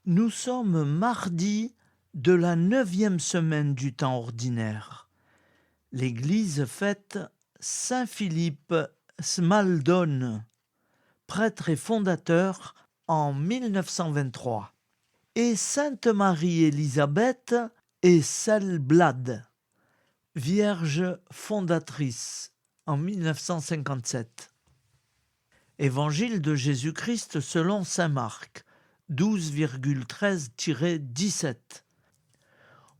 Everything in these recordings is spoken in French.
Nous sommes mardi de la 9e semaine du temps ordinaire. L'Église fête Saint Philippe Smaldone, prêtre et fondateur en 1923, et Sainte Marie-Élisabeth et Selbladh, Vierge fondatrice en 1957. Évangile de Jésus-Christ selon saint Marc, 12,13-17.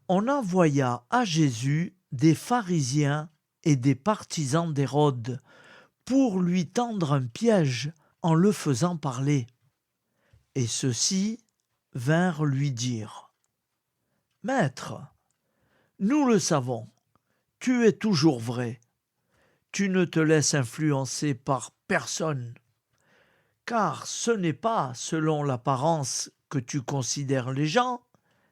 On envoya à Jésus des pharisiens et des partisans d'Hérode pour lui tendre un piège en le faisant parler. Et ceux-ci vinrent lui dire : « Maître, nous le savons, tu es toujours vrai. Tu ne te laisses influencer par personne, car ce n'est pas selon l'apparence que tu considères les gens,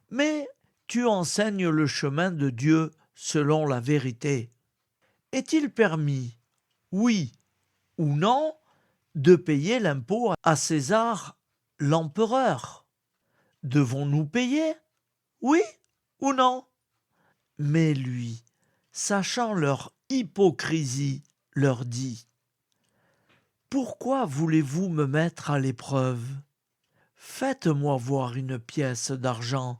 mais tu enseignes le chemin de Dieu selon la vérité. Est-il permis, oui ou non, de payer l'impôt à César, l'empereur ? Devons-nous payer, oui ou non ? Mais lui, sachant leur hypocrisie, leur dit : « Pourquoi voulez-vous me mettre à l'épreuve ? Faites-moi voir une pièce d'argent. »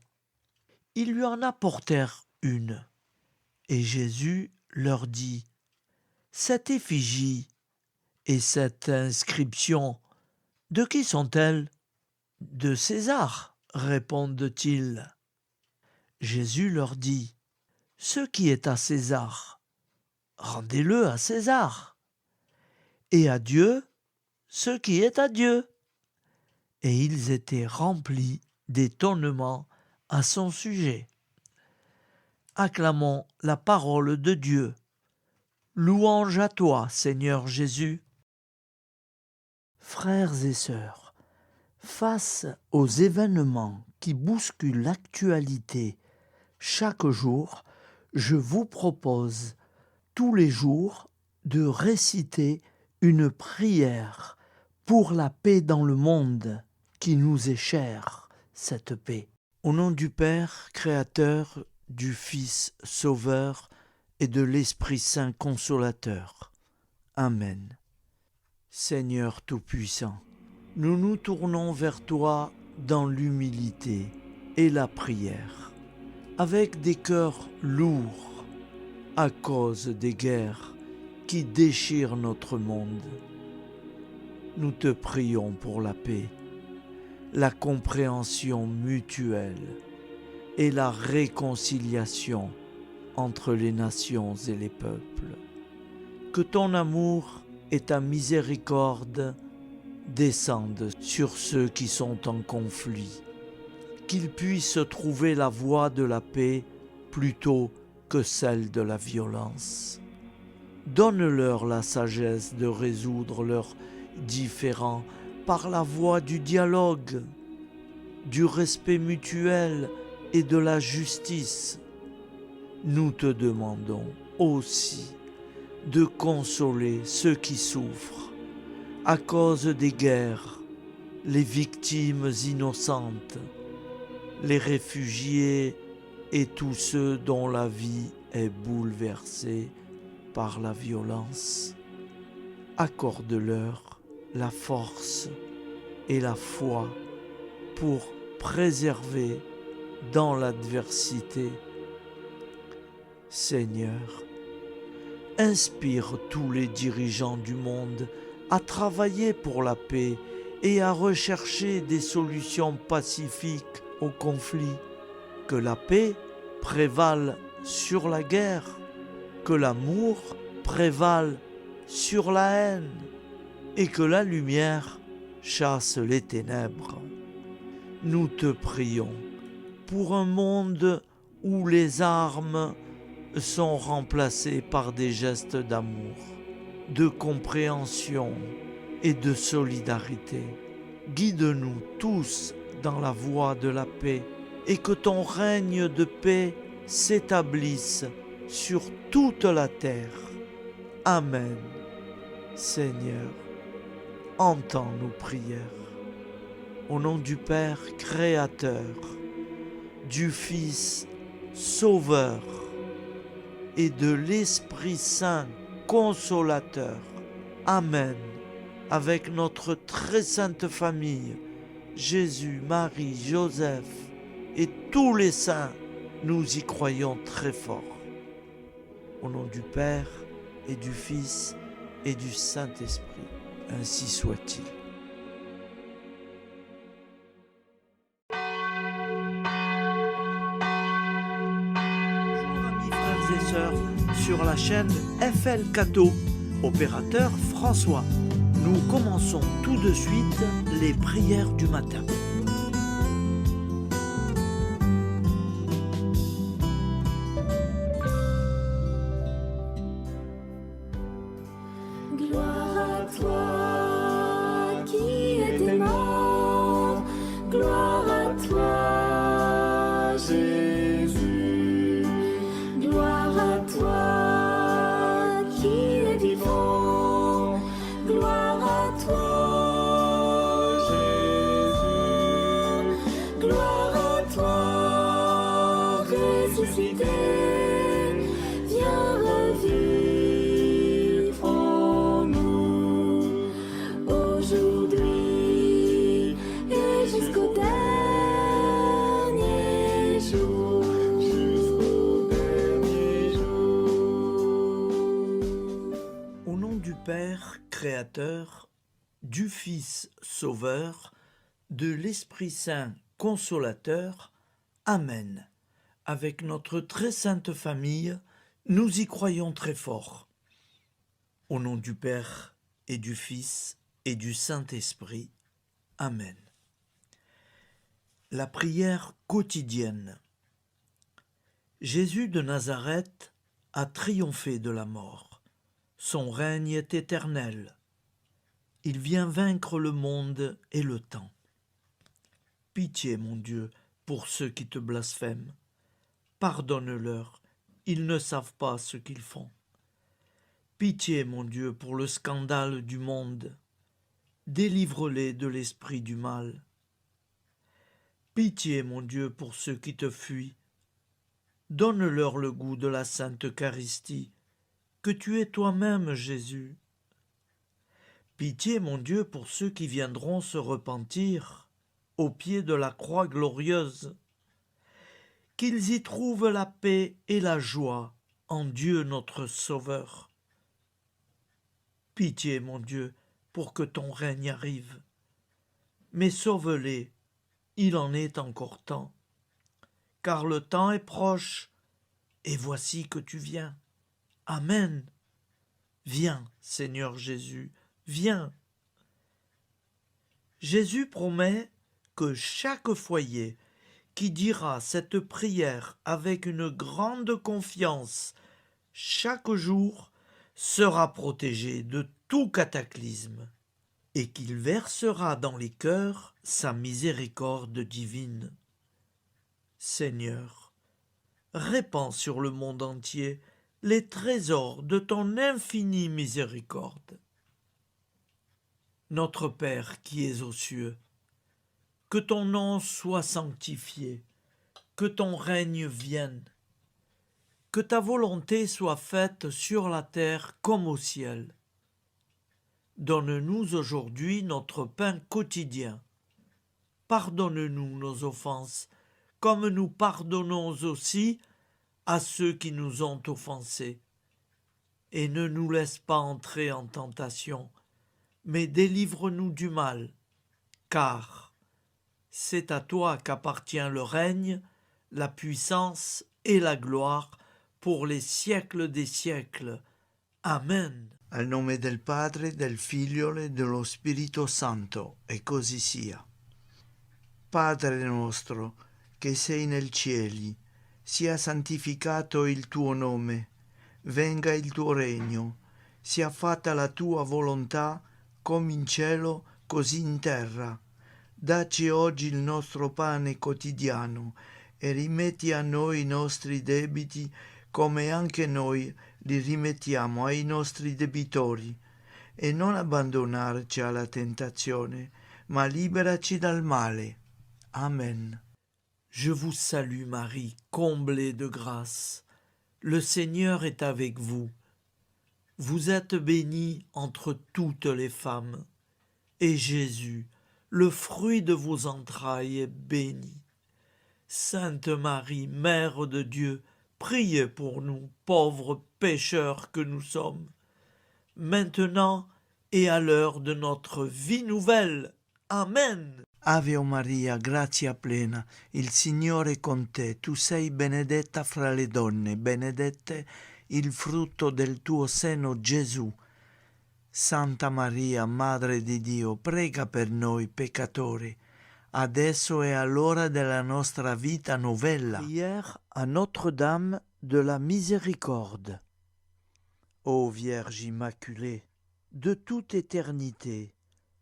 Ils lui en apportèrent une. Et Jésus leur dit : « Cette effigie et cette inscription, de qui sont-elles ? » ?»« De César, répondent-ils. Jésus leur dit : « Ce qui est à César, rendez-le à César, et à Dieu ce qui est à Dieu. » Et ils étaient remplis d'étonnement à son sujet. Acclamons la parole de Dieu. Louange à toi, Seigneur Jésus. Frères et sœurs, face aux événements qui bousculent l'actualité chaque jour, je vous propose tous les jours de réciter une prière pour la paix dans le monde qui nous est chère, cette paix. Au nom du Père, Créateur, du Fils, Sauveur et de l'Esprit Saint Consolateur. Amen. Seigneur Tout-Puissant, nous nous tournons vers toi dans l'humilité et la prière, avec des cœurs lourds à cause des guerres qui déchirent notre monde. Nous te prions pour la paix, la compréhension mutuelle et la réconciliation entre les nations et les peuples. Que ton amour et ta miséricorde descendent sur ceux qui sont en conflit, qu'ils puissent trouver la voie de la paix plutôt que celle de la violence. Donne-leur la sagesse de résoudre leurs différends par la voie du dialogue, du respect mutuel et de la justice. Nous te demandons aussi de consoler ceux qui souffrent à cause des guerres, les victimes innocentes, les réfugiés et tous ceux dont la vie est bouleversée par la violence. Accorde-leur la force et la foi pour préserver dans l'adversité. Seigneur, inspire tous les dirigeants du monde à travailler pour la paix et à rechercher des solutions pacifiques aux conflits. Que la paix prévale sur la guerre, que l'amour prévale sur la haine et que la lumière chasse les ténèbres. Nous te prions pour un monde où les armes sont remplacées par des gestes d'amour, de compréhension et de solidarité. Guide-nous tous dans la voie de la paix et que ton règne de paix s'établisse sur toute la terre. Amen. Seigneur, entends nos prières. Au nom du Père créateur, du Fils sauveur et de l'Esprit Saint consolateur. Amen. Avec notre très sainte famille, Jésus, Marie, Joseph et tous les saints, nous y croyons très fort. Au nom du Père et du Fils et du Saint-Esprit, ainsi soit-il. Bonjour amis frères et sœurs sur la chaîne FL Cato, opérateur François. Nous commençons tout de suite les prières du matin. Gloire à toi qui étais mort, gloire à toi Jésus, gloire à toi qui es vivant, gloire à toi Jésus, gloire à toi ressuscité, viens revivre en nous aujourd'hui et jusqu'au dernier jour. Au nom du Père créateur, du Fils sauveur, de l'Esprit Saint consolateur. Amen. Avec notre très sainte famille, nous y croyons très fort. Au nom du Père et du Fils et du Saint-Esprit. Amen. La prière quotidienne. Jésus de Nazareth a triomphé de la mort. Son règne est éternel. Il vient vaincre le monde et le temps. Pitié, mon Dieu, pour ceux qui te blasphèment. Pardonne-leur, ils ne savent pas ce qu'ils font. Pitié, mon Dieu, pour le scandale du monde. Délivre-les de l'esprit du mal. Pitié, mon Dieu, pour ceux qui te fuient. Donne-leur le goût de la Sainte Eucharistie, que tu es toi-même, Jésus. Pitié, mon Dieu, pour ceux qui viendront se repentir au pied de la croix glorieuse, qu'ils y trouvent la paix et la joie en Dieu notre Sauveur. Pitié, mon Dieu, pour que ton règne arrive. Mais sauve-les, il en est encore temps, car le temps est proche, et voici que tu viens. Amen. Viens, Seigneur Jésus, viens. Jésus promet que chaque foyer qui dira cette prière avec une grande confiance chaque jour sera protégé de tout cataclysme et qu'il versera dans les cœurs sa miséricorde divine. Seigneur, répands sur le monde entier les trésors de ton infinie miséricorde. Notre Père qui es aux cieux, que ton nom soit sanctifié, que ton règne vienne, que ta volonté soit faite sur la terre comme au ciel. Donne-nous aujourd'hui notre pain quotidien. Pardonne-nous nos offenses, comme nous pardonnons aussi à ceux qui nous ont offensés. Et ne nous laisse pas entrer en tentation, mais délivre-nous du mal, car c'est à toi qu'appartient le règne, la puissance et la gloire pour les siècles des siècles. Amen. Al nome del Padre, del Figlio e dello Spirito Santo, e così sia. Padre nostro, che sei nel cieli, sia santificato il tuo nome, venga il tuo regno, sia fatta la tua volontà, come in cielo, così in terra. Dacci oggi il nostro pane quotidiano e rimetti a noi i nostri debiti come anche noi li rimettiamo ai nostri debitori, e non abbandonarci alla tentazione, ma liberaci dal male. Amen. Je vous salue Marie, comblée de grâce. Le Seigneur est avec vous. Vous êtes bénie entre toutes les femmes, et Jésus, le fruit de vos entrailles, est béni. Sainte Marie, Mère de Dieu, priez pour nous, pauvres pécheurs que nous sommes, maintenant et à l'heure de notre vie nouvelle. Amen. Ave Maria, grazia plena, il Signore è con te, tu sei benedetta fra le donne, benedetto il frutto del tuo seno, Gesù. Santa Maria, Madre di Dio, prega per noi peccatori, adesso e all'ora della nostra vita novella. Prière à Notre-Dame de la Miséricorde. Ô Vierge Immaculée, de toute éternité,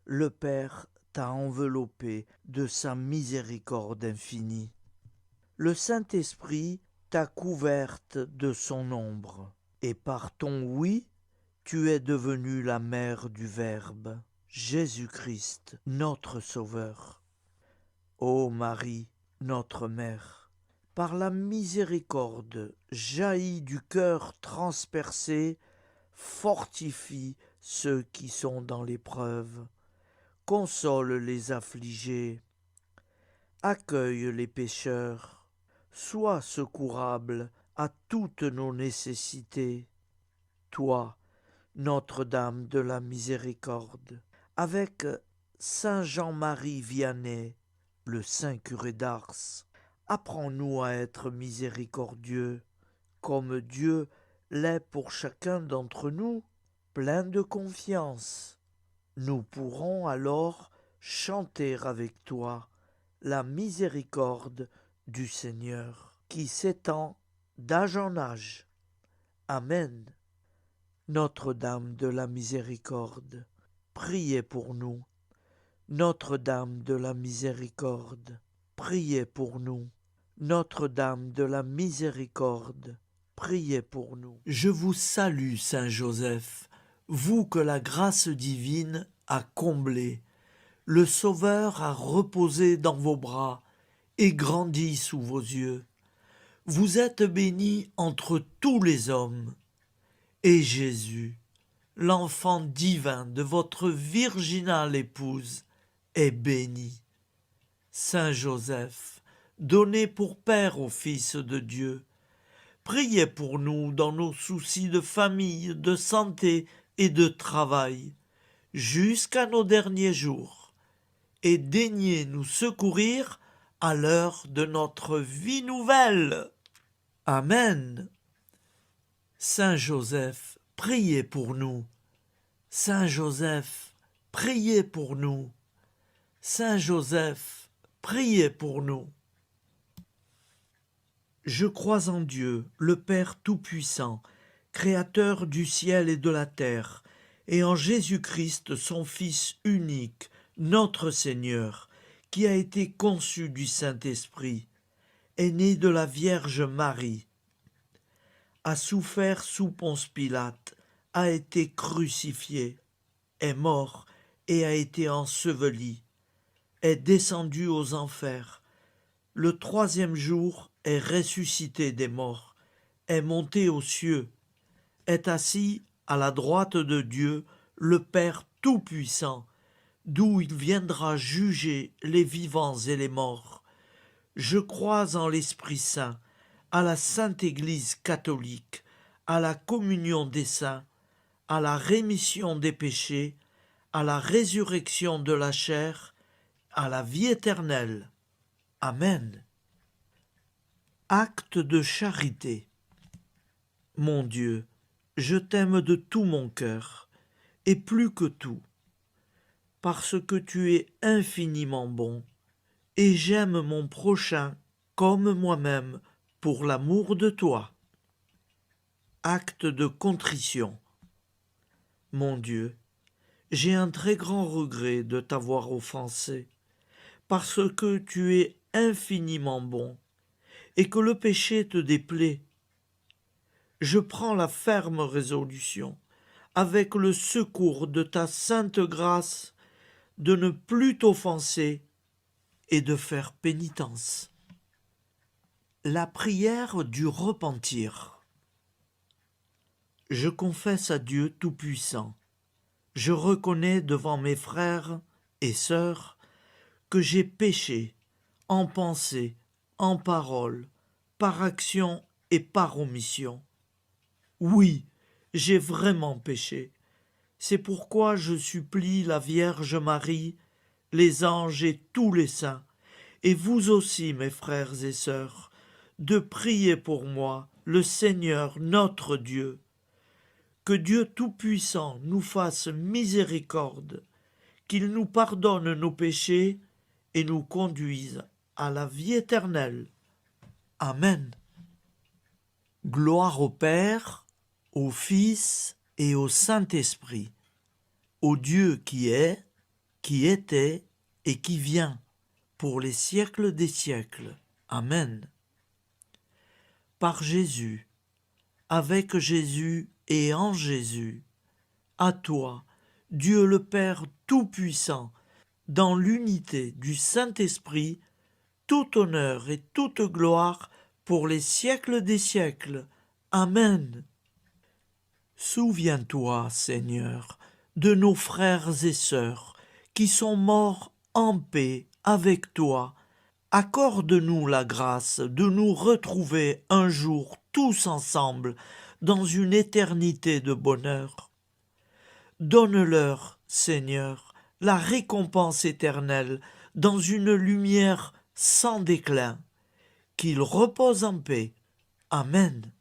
le Père t'a enveloppé de sa miséricorde infinie. Le Saint-Esprit t'a couverte de son ombre, et par ton oui, tu es devenue la mère du Verbe, Jésus-Christ, notre Sauveur. Ô Marie, notre Mère, par la miséricorde jaillie du cœur transpercé, fortifie ceux qui sont dans l'épreuve, console les affligés, accueille les pécheurs, sois secourable à toutes nos nécessités. Toi, Notre-Dame de la Miséricorde, avec Saint Jean-Marie Vianney, le saint curé d'Ars, apprends-nous à être miséricordieux, comme Dieu l'est pour chacun d'entre nous, plein de confiance. Nous pourrons alors chanter avec toi la miséricorde du Seigneur, qui s'étend d'âge en âge. Amen. Notre-Dame de la Miséricorde, priez pour nous. Notre-Dame de la Miséricorde, priez pour nous. Notre-Dame de la Miséricorde, priez pour nous. Je vous salue, Saint Joseph, vous que la grâce divine a comblé. Le Sauveur a reposé dans vos bras et grandi sous vos yeux. Vous êtes béni entre tous les hommes. Et Jésus, l'enfant divin de votre virginale épouse, est béni. Saint Joseph, donné pour Père au Fils de Dieu, priez pour nous dans nos soucis de famille, de santé et de travail, jusqu'à nos derniers jours, et daignez nous secourir à l'heure de notre vie nouvelle. Amen. Saint Joseph, priez pour nous. Saint Joseph, priez pour nous. Saint Joseph, priez pour nous. Je crois en Dieu, le Père Tout-Puissant, Créateur du ciel et de la terre, et en Jésus-Christ, son Fils unique, notre Seigneur, qui a été conçu du Saint-Esprit, est né de la Vierge Marie, a souffert sous Ponce Pilate, a été crucifié, est mort et a été enseveli, est descendu aux enfers, le troisième jour est ressuscité des morts, est monté aux cieux, est assis à la droite de Dieu, le Père Tout-Puissant, d'où il viendra juger les vivants et les morts. Je crois en l'Esprit Saint, à la Sainte Église catholique, à la communion des saints, à la rémission des péchés, à la résurrection de la chair, à la vie éternelle. Amen. Acte de charité. Mon Dieu, je t'aime de tout mon cœur, et plus que tout, parce que tu es infiniment bon, et j'aime mon prochain comme moi-même, pour l'amour de toi. Acte de contrition. Mon Dieu, j'ai un très grand regret de t'avoir offensé, parce que tu es infiniment bon, et que le péché te déplaît. Je prends la ferme résolution, avec le secours de ta sainte grâce, de ne plus t'offenser et de faire pénitence. La prière du repentir. Je confesse à Dieu Tout-Puissant. Je reconnais devant mes frères et sœurs que j'ai péché en pensée, en parole, par action et par omission. Oui, j'ai vraiment péché. C'est pourquoi je supplie la Vierge Marie, les anges et tous les saints, et vous aussi, mes frères et sœurs, de prier pour moi, le Seigneur notre Dieu. Que Dieu Tout-Puissant nous fasse miséricorde, qu'il nous pardonne nos péchés et nous conduise à la vie éternelle. Amen. Gloire au Père, au Fils et au Saint-Esprit, au Dieu qui est, qui était et qui vient, pour les siècles des siècles. Amen. Par Jésus, avec Jésus et en Jésus, à toi, Dieu le Père Tout-Puissant, dans l'unité du Saint-Esprit, tout honneur et toute gloire pour les siècles des siècles. Amen. Souviens-toi, Seigneur, de nos frères et sœurs qui sont morts en paix avec toi. Accorde-nous la grâce de nous retrouver un jour tous ensemble dans une éternité de bonheur. Donne-leur, Seigneur, la récompense éternelle dans une lumière sans déclin. Qu'ils reposent en paix. Amen.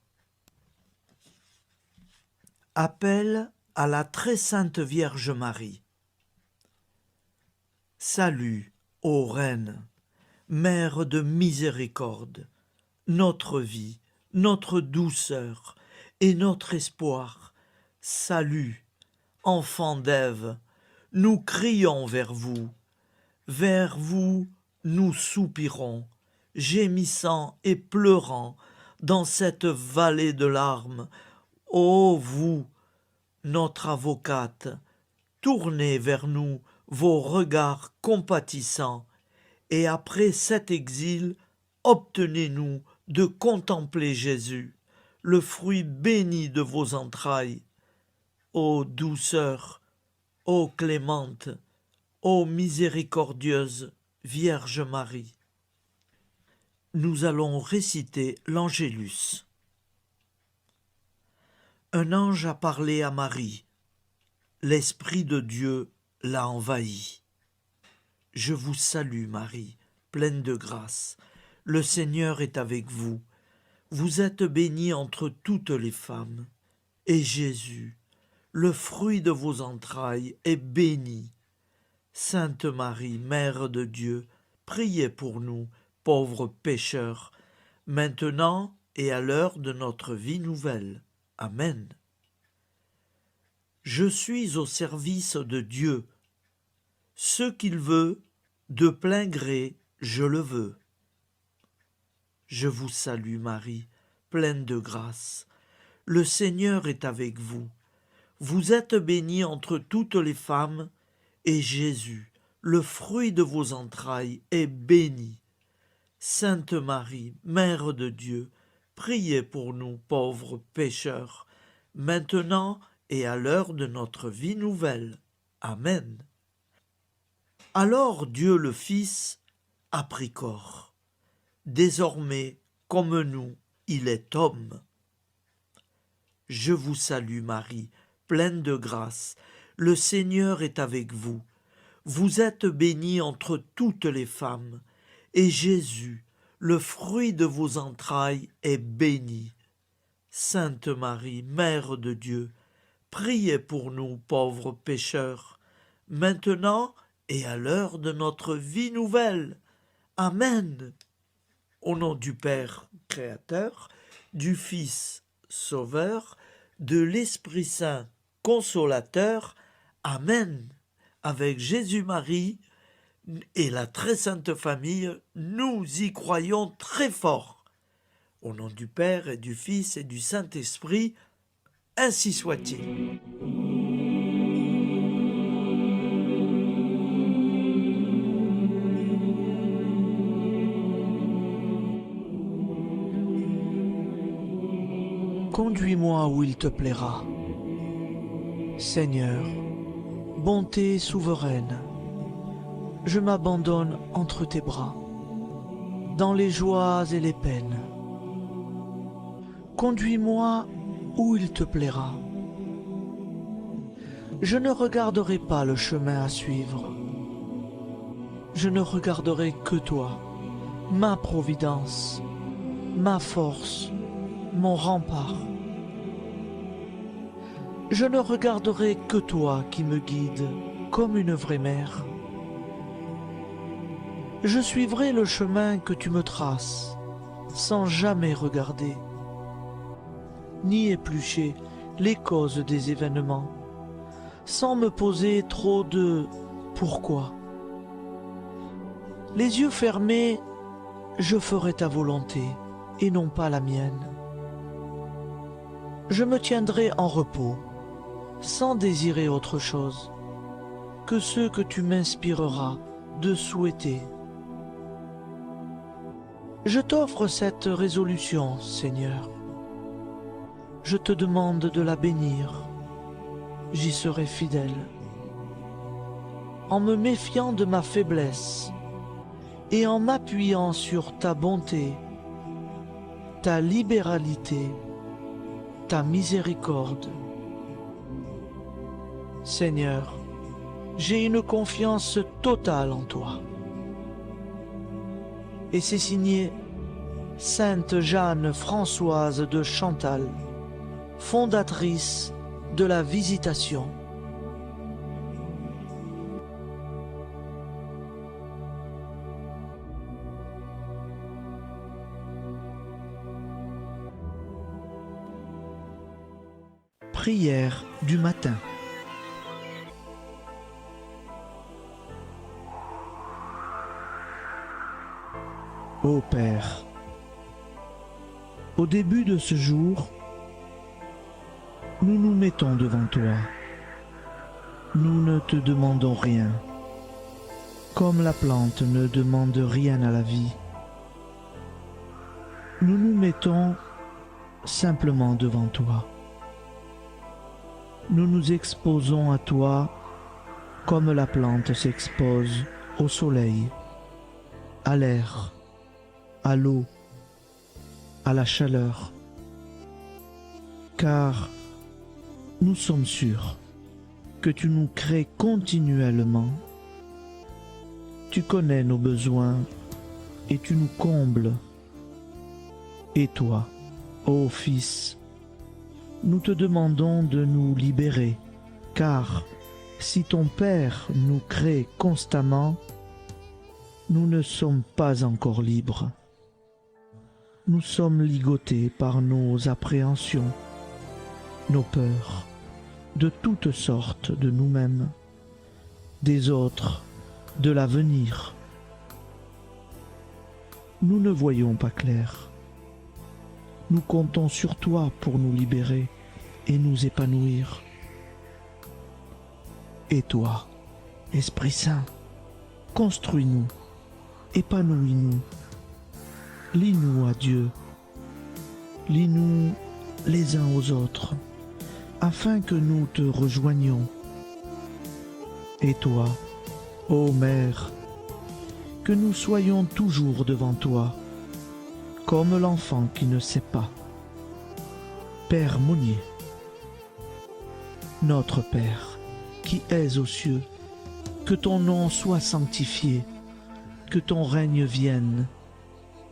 Appel à la très sainte Vierge Marie. Salut, ô Reine, Mère de miséricorde, notre vie, notre douceur et notre espoir. Salut, enfant d'Ève, nous crions vers vous nous soupirons, gémissant et pleurant dans cette vallée de larmes. Ô vous, notre avocate, tournez vers nous vos regards compatissants, et après cet exil, obtenez-nous de contempler Jésus, le fruit béni de vos entrailles. Ô douceur, ô clémente, ô miséricordieuse Vierge Marie. Nous allons réciter l'Angélus. Un ange a parlé à Marie. L'Esprit de Dieu l'a envahie. Je vous salue, Marie, pleine de grâce. Le Seigneur est avec vous. Vous êtes bénie entre toutes les femmes. Et Jésus, le fruit de vos entrailles, est béni. Sainte Marie, Mère de Dieu, priez pour nous, pauvres pécheurs, maintenant et à l'heure de notre vie nouvelle. Amen. Je suis au service de Dieu. Ce qu'il veut, de plein gré, je le veux. Je vous salue, Marie, pleine de grâce. Le Seigneur est avec vous. Vous êtes bénie entre toutes les femmes, et Jésus, le fruit de vos entrailles, est béni. Sainte Marie, Mère de Dieu, priez pour nous pauvres pécheurs, maintenant et à l'heure de notre vie nouvelle. Amen. Alors Dieu le Fils a pris corps. Désormais, comme nous, il est homme. Je vous salue Marie, pleine de grâce. Le Seigneur est avec vous. Vous êtes bénie entre toutes les femmes, et Jésus, le fruit de vos entrailles, est béni. Sainte Marie, Mère de Dieu, priez pour nous pauvres pécheurs, maintenant et à l'heure de notre vie nouvelle. Amen. Au nom du Père Créateur, du Fils Sauveur, de l'Esprit Saint Consolateur. Amen. Avec Jésus-Marie et la très sainte famille, nous y croyons très fort. Au nom du Père et du Fils et du Saint-Esprit, ainsi soit-il. Conduis-moi où il te plaira. Seigneur, bonté souveraine, je m'abandonne entre tes bras, dans les joies et les peines. Conduis-moi où il te plaira. Je ne regarderai pas le chemin à suivre. Je ne regarderai que toi, ma providence, ma force, mon rempart. Je ne regarderai que toi qui me guides comme une vraie mère. Je suivrai le chemin que tu me traces, sans jamais regarder, ni éplucher les causes des événements, sans me poser trop de « pourquoi ». Les yeux fermés, je ferai ta volonté et non pas la mienne. Je me tiendrai en repos, sans désirer autre chose que ce que tu m'inspireras de souhaiter. Je t'offre cette résolution, Seigneur. Je te demande de la bénir. J'y serai fidèle. En me méfiant de ma faiblesse et en m'appuyant sur ta bonté, ta libéralité, ta miséricorde. Seigneur, j'ai une confiance totale en toi. Et c'est signé Sainte Jeanne Françoise de Chantal, fondatrice de la Visitation. Prière du matin. Ô Père, au début de ce jour, nous nous mettons devant toi. Nous ne te demandons rien, comme la plante ne demande rien à la vie. Nous nous mettons simplement devant toi. Nous nous exposons à toi comme la plante s'expose au soleil, à l'air, à l'eau, à la chaleur, car nous sommes sûrs que tu nous crées continuellement. Tu connais nos besoins et tu nous combles. Et toi, ô Fils, nous te demandons de nous libérer, car si ton Père nous crée constamment, nous ne sommes pas encore libres. Nous sommes ligotés par nos appréhensions, nos peurs, de toutes sortes de nous-mêmes, des autres, de l'avenir. Nous ne voyons pas clair. Nous comptons sur toi pour nous libérer et nous épanouir. Et toi, Esprit Saint, construis-nous, épanouis-nous, lie-nous à Dieu, lie-nous les uns aux autres, afin que nous te rejoignions. Et toi, ô Mère, que nous soyons toujours devant toi, comme l'enfant qui ne sait pas. Père Monnier, notre Père, qui es aux cieux, que ton nom soit sanctifié, que ton règne vienne,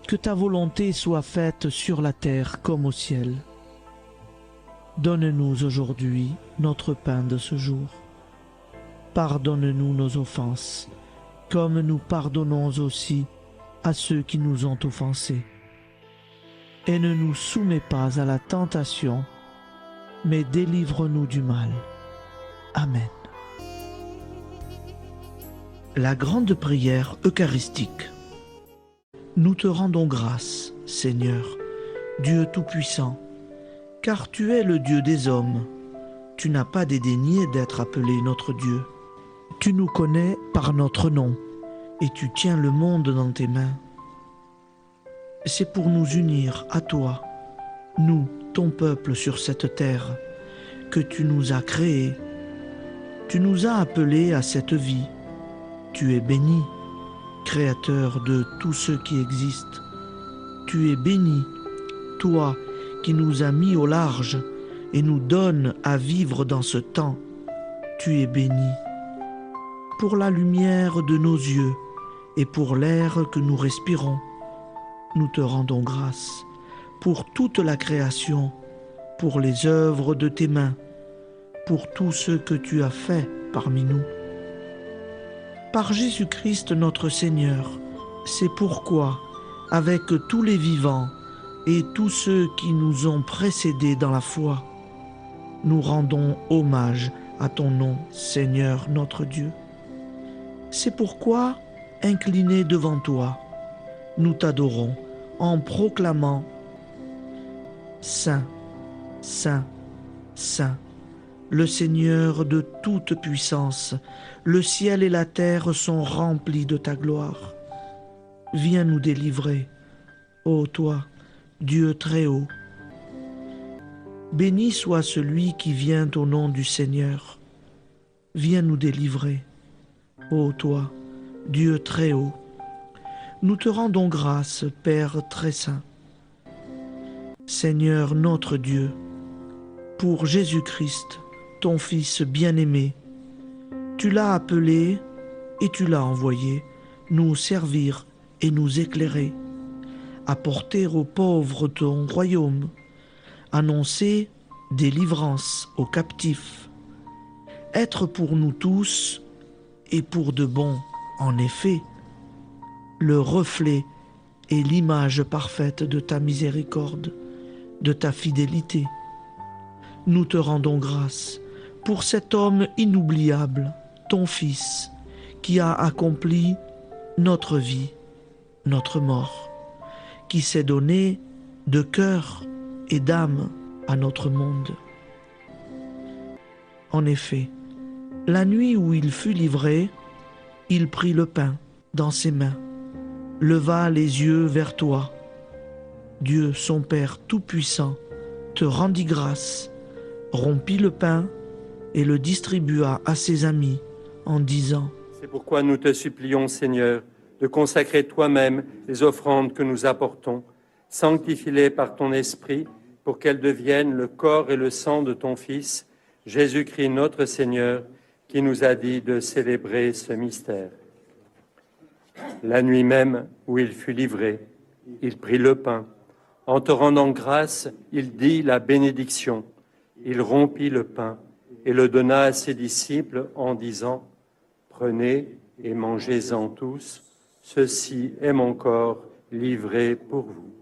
que ta volonté soit faite sur la terre comme au ciel. Donne-nous aujourd'hui notre pain de ce jour. Pardonne-nous nos offenses, comme nous pardonnons aussi à ceux qui nous ont offensés. Et ne nous soumets pas à la tentation, mais délivre-nous du mal. Amen. La grande prière eucharistique. Nous te rendons grâce, Seigneur, Dieu Tout-Puissant, car tu es le Dieu des hommes. Tu n'as pas dédaigné d'être appelé notre Dieu. Tu nous connais par notre nom, et tu tiens le monde dans tes mains. C'est pour nous unir à toi, nous, ton peuple sur cette terre que tu nous as créés. Tu nous as appelés à cette vie. Tu es béni, Créateur de tout ce qui existe. Tu es béni, toi qui nous as mis au large et nous donnes à vivre dans ce temps. Tu es béni. Pour la lumière de nos yeux et pour l'air que nous respirons, nous te rendons grâce. Pour toute la création, pour les œuvres de tes mains, pour tout ce que tu as fait parmi nous. Par Jésus-Christ notre Seigneur, c'est pourquoi, avec tous les vivants et tous ceux qui nous ont précédés dans la foi, nous rendons hommage à ton nom, Seigneur notre Dieu. C'est pourquoi, inclinés devant toi, nous t'adorons en proclamant « Saint, Saint, Saint ». Le Seigneur de toute puissance, le ciel et la terre sont remplis de ta gloire. Viens nous délivrer, ô toi, Dieu très haut. Béni soit celui qui vient au nom du Seigneur. Viens nous délivrer, ô toi, Dieu très haut. Nous te rendons grâce, Père très saint. Seigneur notre Dieu, pour Jésus-Christ, ton Fils bien-aimé, tu l'as appelé et tu l'as envoyé nous servir et nous éclairer, apporter aux pauvres ton royaume, annoncer délivrance aux captifs, être pour nous tous et pour de bon, en effet, le reflet et l'image parfaite de ta miséricorde, de ta fidélité. Nous te rendons grâce pour cet homme inoubliable, ton Fils, qui a accompli notre vie, notre mort, qui s'est donné de cœur et d'âme à notre monde. En effet, la nuit où il fut livré, il prit le pain dans ses mains, leva les yeux vers toi. Dieu, son Père tout-puissant, te rendit grâce, rompit le pain et le distribua à ses amis en disant : C'est pourquoi nous te supplions, Seigneur, de consacrer toi-même les offrandes que nous apportons. Sanctifie-les par ton Esprit pour qu'elles deviennent le corps et le sang de ton Fils, Jésus-Christ notre Seigneur, qui nous a dit de célébrer ce mystère. La nuit même où il fut livré, il prit le pain. En te rendant grâce, il dit la bénédiction. Il rompit le pain et le donna à ses disciples en disant : Prenez et mangez-en tous, ceci est mon corps livré pour vous.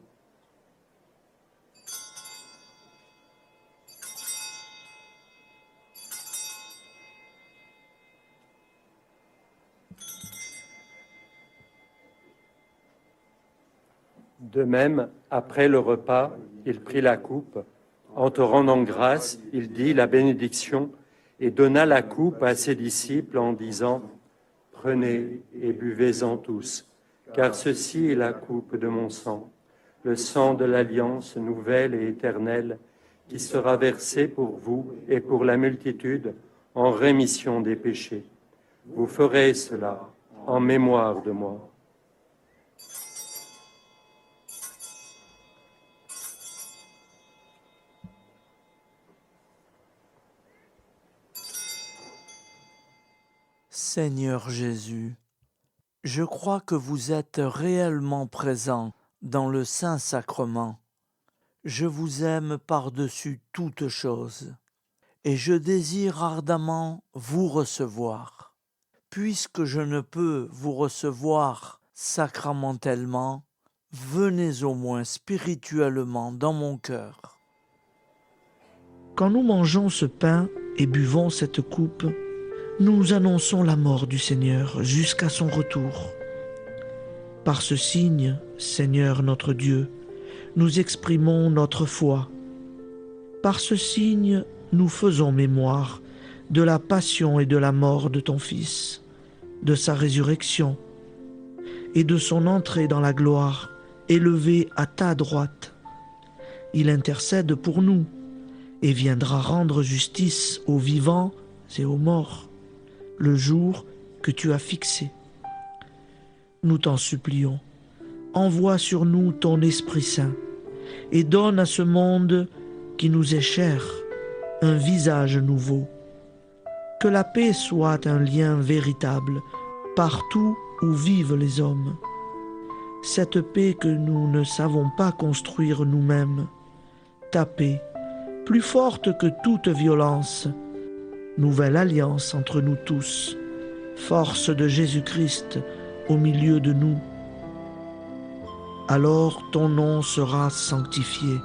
De même, après le repas, il prit la coupe. En te rendant grâce, il dit la bénédiction et donna la coupe à ses disciples en disant : Prenez et buvez-en tous, car ceci est la coupe de mon sang, le sang de l'alliance nouvelle et éternelle, qui sera versé pour vous et pour la multitude en rémission des péchés. Vous ferez cela en mémoire de moi. Seigneur Jésus, je crois que vous êtes réellement présent dans le Saint-Sacrement. Je vous aime par-dessus toute chose et je désire ardemment vous recevoir. Puisque je ne peux vous recevoir sacramentellement, venez au moins spirituellement dans mon cœur. Quand nous mangeons ce pain et buvons cette coupe, nous annonçons la mort du Seigneur jusqu'à son retour. Par ce signe, Seigneur notre Dieu, nous exprimons notre foi. Par ce signe, nous faisons mémoire de la passion et de la mort de ton Fils, de sa résurrection et de son entrée dans la gloire, élevé à ta droite. il intercède pour nous et viendra rendre justice aux vivants et aux morts, le jour que tu as fixé. Nous t'en supplions, envoie sur nous ton Esprit Saint et donne à ce monde qui nous est cher un visage nouveau. Que la paix soit un lien véritable partout où vivent les hommes. Cette paix que nous ne savons pas construire nous-mêmes, ta paix, plus forte que toute violence, nouvelle alliance entre nous tous, force de Jésus-Christ au milieu de nous. Alors ton nom sera sanctifié,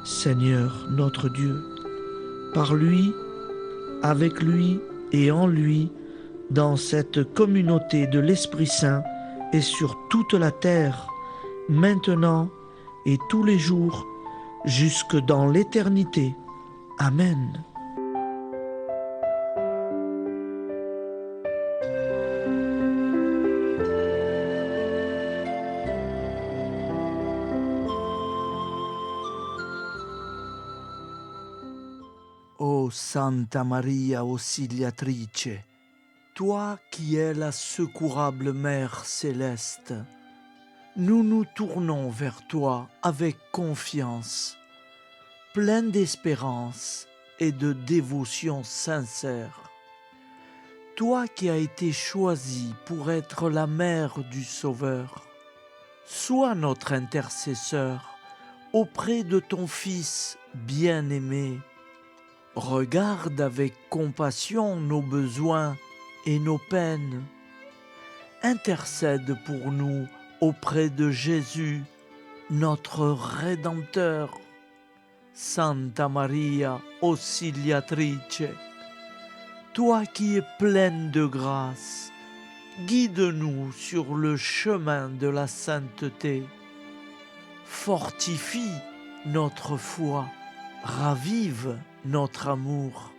Seigneur notre Dieu. Par lui, avec lui et en lui, dans cette communauté de l'Esprit Saint et sur toute la terre, maintenant et tous les jours, jusque dans l'éternité. Amen. Ô Santa Maria Auxiliatrice, toi qui es la secourable Mère céleste, nous nous tournons vers toi avec confiance, plein d'espérance et de dévotion sincère. Toi qui as été choisie pour être la mère du Sauveur, sois notre intercesseur auprès de ton Fils bien-aimé. Regarde avec compassion nos besoins et nos peines. Intercède pour nous auprès de Jésus, notre Rédempteur. Santa Maria Auxiliatrice, toi qui es pleine de grâce, guide-nous sur le chemin de la sainteté. Fortifie notre foi, ravive notre amour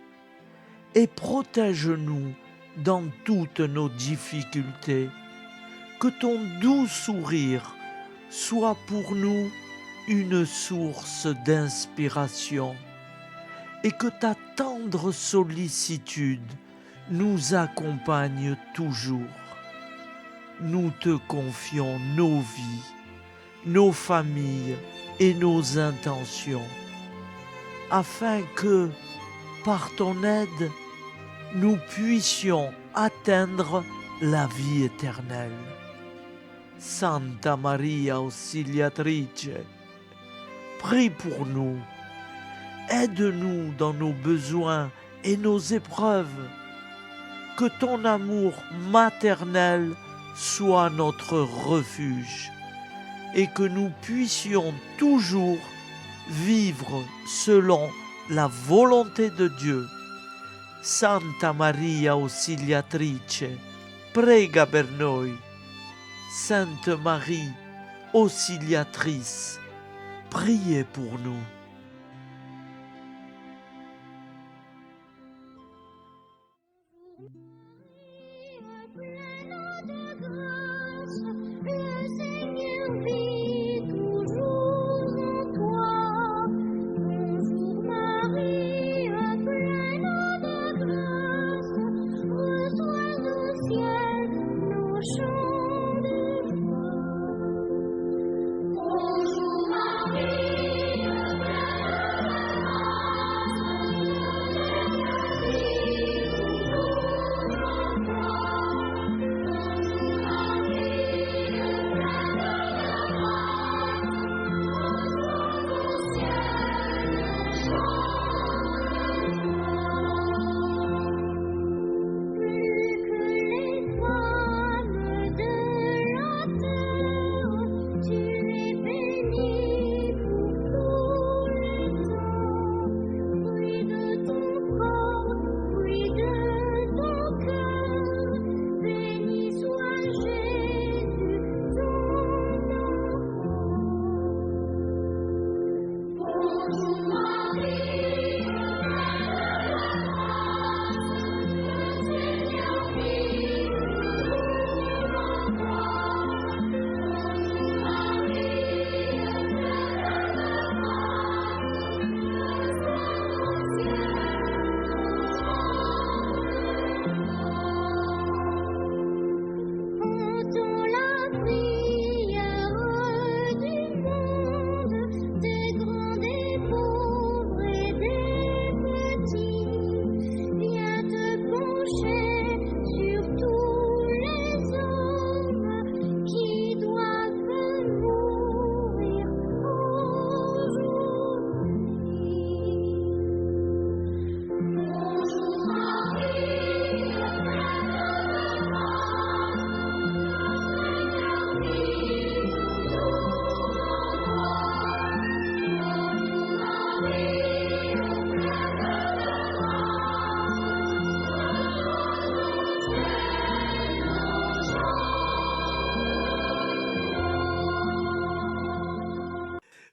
et protège-nous dans toutes nos difficultés. Que ton doux sourire soit pour nous une source d'inspiration et que ta tendre sollicitude nous accompagne toujours. Nous te confions nos vies, nos familles et nos intentions, afin que, par ton aide, nous puissions atteindre la vie éternelle. Santa Maria Auxiliatrice, prie pour nous, aide-nous dans nos besoins et nos épreuves, que ton amour maternel soit notre refuge et que nous puissions toujours vivre selon la volonté de Dieu. Santa Maria Auxiliatrice, prega per noi. Sainte Marie, Auxiliatrice, priez pour nous. Bonjour Marie,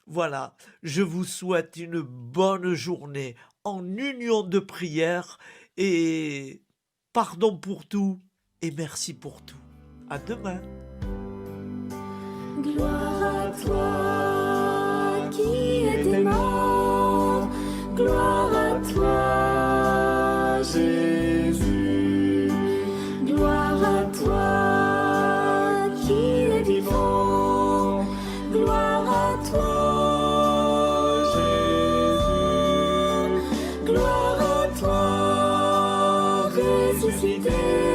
Voilà, je vous souhaite une bonne journée en union de prière et pardon pour tout et merci pour tout. À demain. Gloire à toi qui es mort, gloire à toi Jésus, gloire à toi qui es vivant, gloire à toi Jésus, gloire à toi ressuscité.